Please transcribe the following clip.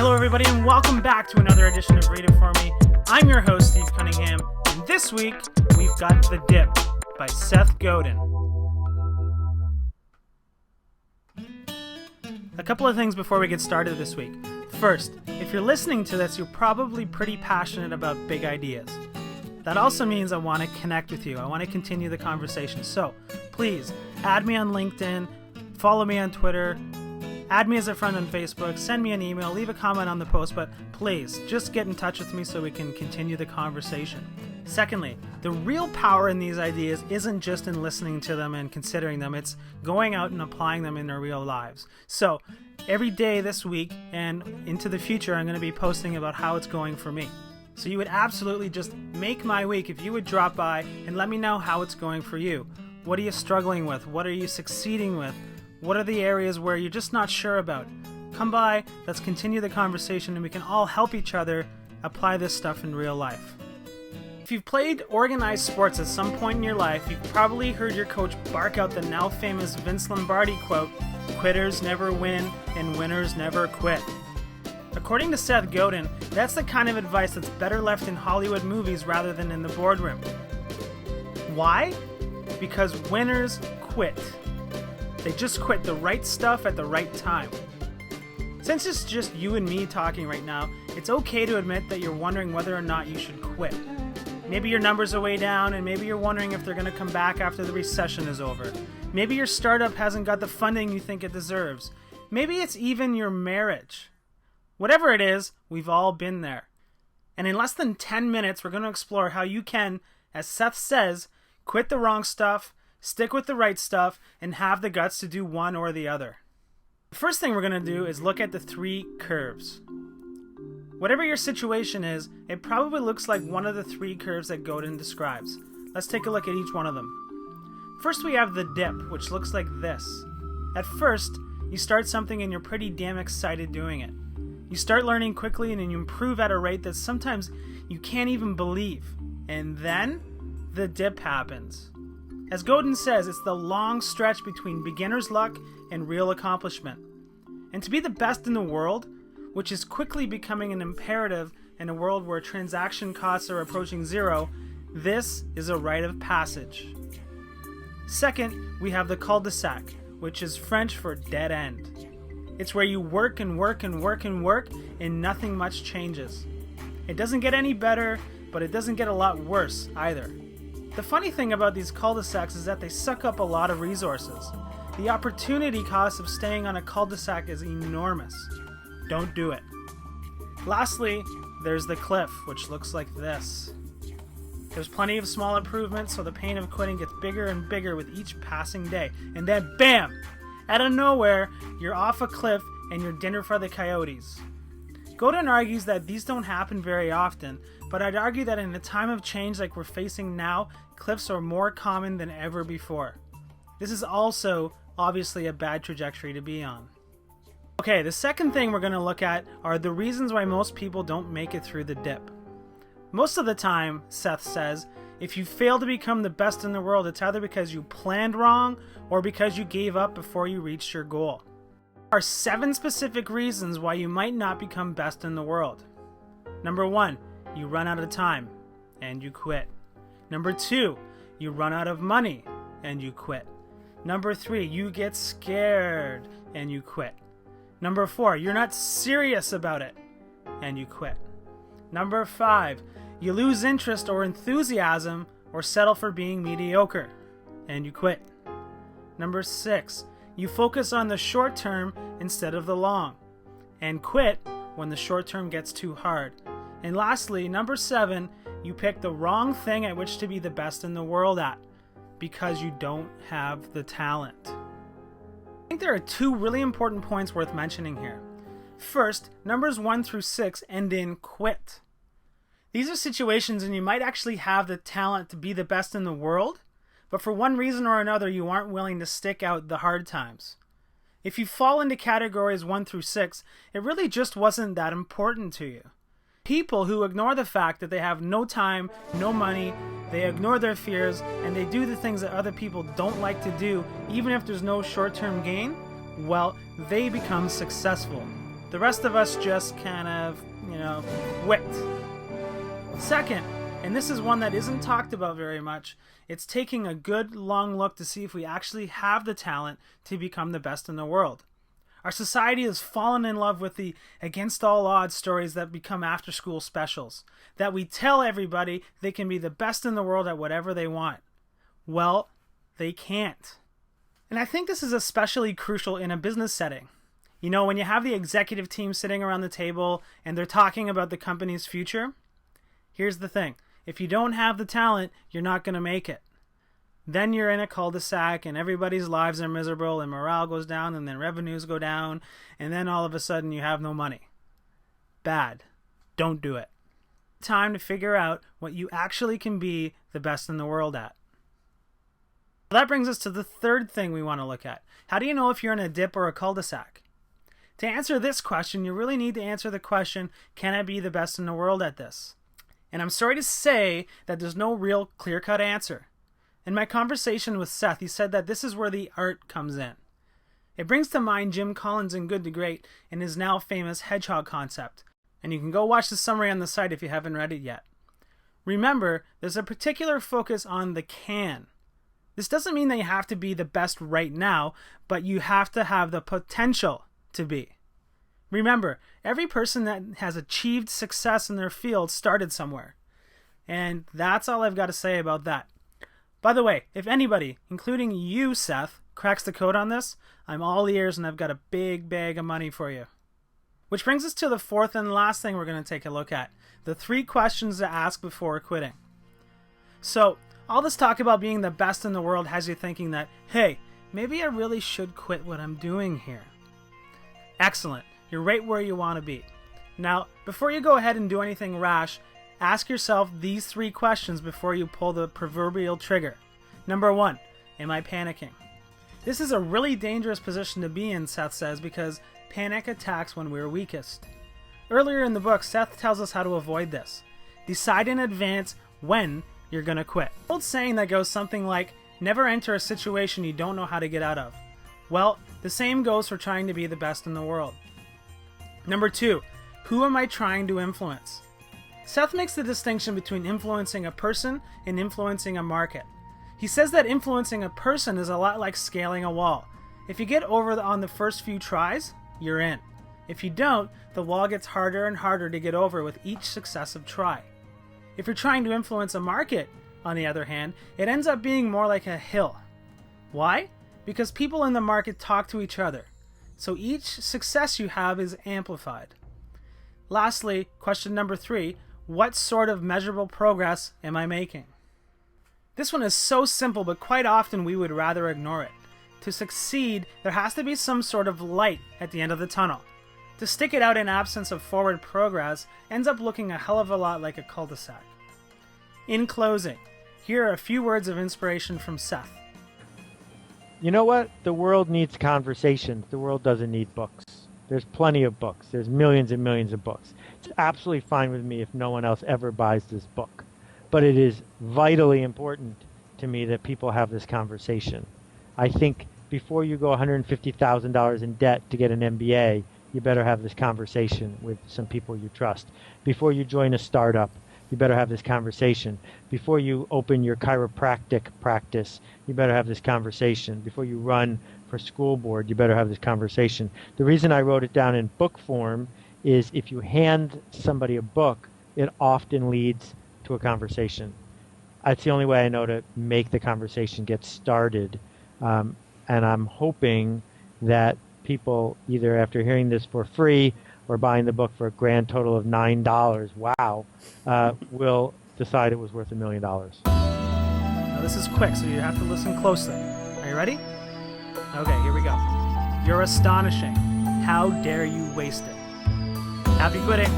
Hello everybody and welcome back to another edition of Read It For Me. I'm your host Steve Cunningham, and this week we've got The Dip by Seth Godin. A couple of things before we get started this week. First, if you're listening to this, you're probably pretty passionate about big ideas. That also means I want to connect with you. I want to continue the conversation. So please add me on LinkedIn, follow me on Twitter, add me as a friend on Facebook, send me an email, leave a comment on the post, but please just get in touch with me so we can continue the conversation. Secondly, the real power in these ideas isn't just in listening to them and considering them, it's going out and applying them in our real lives. So every day this week and into the future, I'm going to be posting about how it's going for me. So you would absolutely just make my week if you would drop by and let me know how it's going for you. What are you struggling with? What are you succeeding with? What are the areas where you're just not sure about? Come by, let's continue the conversation, and we can all help each other apply this stuff in real life. If you've played organized sports at some point in your life, you've probably heard your coach bark out the now famous Vince Lombardi quote, "Quitters never win and winners never quit." According to Seth Godin, that's the kind of advice that's better left in Hollywood movies rather than in the boardroom. Why? Because winners quit. They just quit the right stuff at the right time. Since it's just you and me talking right now, it's okay to admit that you're wondering whether or not you should quit. Maybe your numbers are way down, and maybe you're wondering if they're going to come back after the recession is over. Maybe your startup hasn't got the funding you think it deserves. Maybe it's even your marriage. Whatever it is, we've all been there. And in less than 10 minutes, we're going to explore how you can, as Seth says, quit the wrong stuff, stick with the right stuff, and have the guts to do one or the other. The first thing we're going to do is look at the 3 curves. Whatever your situation is, it probably looks like one of the 3 curves that Godin describes. Let's take a look at each one of them. First, we have the dip, which looks like this. At first, you start something and you're pretty damn excited doing it. You start learning quickly and you improve at a rate that sometimes you can't even believe. And then, the dip happens. As Godin says, it's the long stretch between beginner's luck and real accomplishment. And to be the best in the world, which is quickly becoming an imperative in a world where transaction costs are approaching zero, this is a rite of passage. Second, we have the cul-de-sac, which is French for dead end. It's where you work and work and work and work and nothing much changes. It doesn't get any better, but it doesn't get a lot worse either. The funny thing about these cul-de-sacs is that they suck up a lot of resources. The opportunity cost of staying on a cul-de-sac is enormous. Don't do it. Lastly, there's the cliff, which looks like this. There's plenty of small improvements, so the pain of quitting gets bigger and bigger with each passing day. And then, bam! Out of nowhere, you're off a cliff and you're dinner for the coyotes. Godin argues that these don't happen very often, but I'd argue that in a time of change like we're facing now, cliffs are more common than ever before. This is also obviously a bad trajectory to be on. Okay, the second thing we're going to look at are the reasons why most people don't make it through the dip. Most of the time, Seth says, if you fail to become the best in the world, it's either because you planned wrong or because you gave up before you reached your goal. There are 7 specific reasons why you might not become best in the world. Number 1, you run out of time and you quit. Number 2, you run out of money and you quit. Number 3, you get scared and you quit. Number 4, you're not serious about it and you quit. Number 5, you lose interest or enthusiasm or settle for being mediocre and you quit. Number 6, you focus on the short term instead of the long and quit when the short term gets too hard. And lastly, number 7, you pick the wrong thing at which to be the best in the world at because you don't have the talent. I think there are 2 really important points worth mentioning here. First, numbers 1 through 6 end in quit. These are situations and you might actually have the talent to be the best in the world, but for one reason or another you aren't willing to stick out the hard times. If you fall into categories 1 through 6, it really just wasn't that important to you. People who ignore the fact that they have no time, no money, they ignore their fears, and they do the things that other people don't like to do, even if there's no short-term gain, well, they become successful. The rest of us just kind of, quit. Second, and this is one that isn't talked about very much, it's taking a good long look to see if we actually have the talent to become the best in the world. Our society has fallen in love with the against all odds stories that become after school specials, that we tell everybody they can be the best in the world at whatever they want. Well, they can't. And I think this is especially crucial in a business setting. When you have the executive team sitting around the table and they're talking about the company's future, here's the thing. If you don't have the talent, you're not going to make it. Then you're in a cul-de-sac and everybody's lives are miserable and morale goes down and then revenues go down and then all of a sudden you have no money. Bad. Don't do it. Time to figure out what you actually can be the best in the world at. That brings us to the third thing we want to look at. How do you know if you're in a dip or a cul-de-sac? To answer this question, you really need to answer the question, can I be the best in the world at this? And I'm sorry to say that there's no real clear-cut answer. In my conversation with Seth, he said that this is where the art comes in. It brings to mind Jim Collins in Good to Great and his now famous hedgehog concept. And you can go watch the summary on the site if you haven't read it yet. Remember, there's a particular focus on the can. This doesn't mean that you have to be the best right now, but you have to have the potential to be. Remember, every person that has achieved success in their field started somewhere. And that's all I've got to say about that. By the way, if anybody, including you, Seth, cracks the code on this, I'm all ears and I've got a big bag of money for you. Which brings us to the fourth and last thing we're going to take a look at. The 3 questions to ask before quitting. So, all this talk about being the best in the world has you thinking that, hey, maybe I really should quit what I'm doing here. Excellent. You're right where you want to be. Now, before you go ahead and do anything rash, ask yourself these 3 questions before you pull the proverbial trigger. Number 1, am I panicking? This is a really dangerous position to be in, Seth says, because panic attacks when we're weakest. Earlier in the book, Seth tells us how to avoid this. Decide in advance when you're going to quit. An old saying that goes something like, never enter a situation you don't know how to get out of. Well, the same goes for trying to be the best in the world. Number 2, who am I trying to influence? Seth makes the distinction between influencing a person and influencing a market. He says that influencing a person is a lot like scaling a wall. If you get over on the first few tries, you're in. If you don't, the wall gets harder and harder to get over with each successive try. If you're trying to influence a market, on the other hand, it ends up being more like a hill. Why? Because people in the market talk to each other. So each success you have is amplified. Lastly, question number 3, what sort of measurable progress am I making? This one is so simple, but quite often we would rather ignore it. To succeed, there has to be some sort of light at the end of the tunnel. To stick it out in absence of forward progress ends up looking a hell of a lot like a cul-de-sac. In closing, here are a few words of inspiration from Seth. You know what? The world needs conversations. The world doesn't need books. There's plenty of books. There's millions and millions of books. It's absolutely fine with me if no one else ever buys this book. But it is vitally important to me that people have this conversation. I think before you go $150,000 in debt to get an MBA, you better have this conversation with some people you trust. Before you join a startup, you better have this conversation. Before you open your chiropractic practice, you better have this conversation. Before you run for school board, you better have this conversation. The reason I wrote it down in book form is if you hand somebody a book, it often leads to a conversation. That's the only way I know to make the conversation get started. And I'm hoping that people, either after hearing this for free or buying the book for a grand total of $9, wow, will decide it was worth $1 million. Now this is quick, so you have to listen closely. Are you ready? Okay, here we go. You're astonishing. How dare you waste it? Happy quitting.